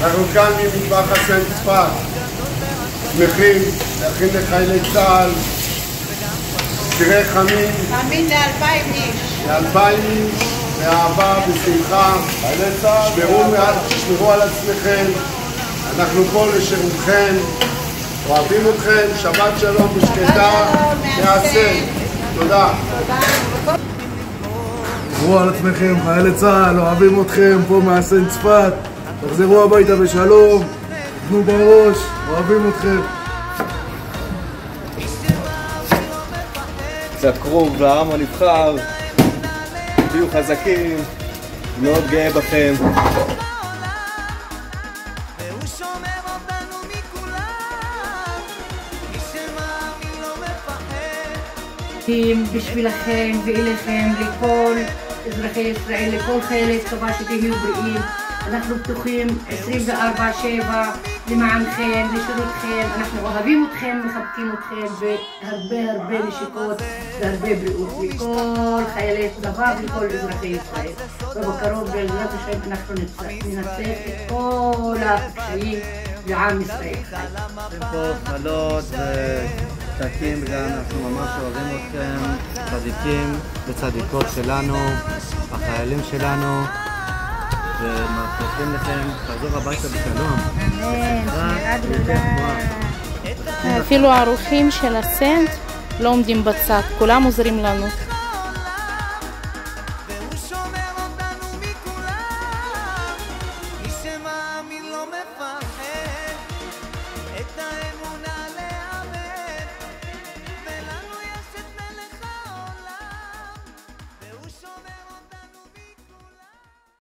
אנחנו כאן ממטבח הסן צפת, שמחים להכין לחיילי צה"ל סירי חמין ל-2,000 איש. באהבה, בשמחה. חיילי צה"ל, תשמרו על עצמכם, אנחנו פה לשירותכם, אוהבים אתכם, שבת שלום ושקטה מהסן. תודה. תשמרו על עצמכם, חיילי צה"ל, אוהבים אתכם פה מהסן צפת. תחזרו הביתה בשלום, תנו בראש, אוהבים אתכם. תקרו לעם הנבחר, תהיו חזקים, מאוד גאה בכם. בשבילכם ואליכם, לכל אזרחי ישראל, לכל חיילי צבא, שתהיו בריאים. אנחנו פתוחים 24/7 למענכם, לשירותכם. אנחנו אוהבים אתכם, מחבקים אתכם, והרבה נשיקות והרבה בריאות לכל חיילי צבא ולכל אזרחי ישראל. ובקרוב בעזרת השם אנחנו ננצח את כל הקשיים לעם ישראל. פה חלות וצדיקים, וגם אנחנו ממש אוהבים אתכם, צדיקים וצדיקות שלנו, החיילים שלנו, ומאחלים לכם לחזור הביתה בשלום. אפילו האורחים של הסנט לא עומדים בצד, כולם עוזרים לנו.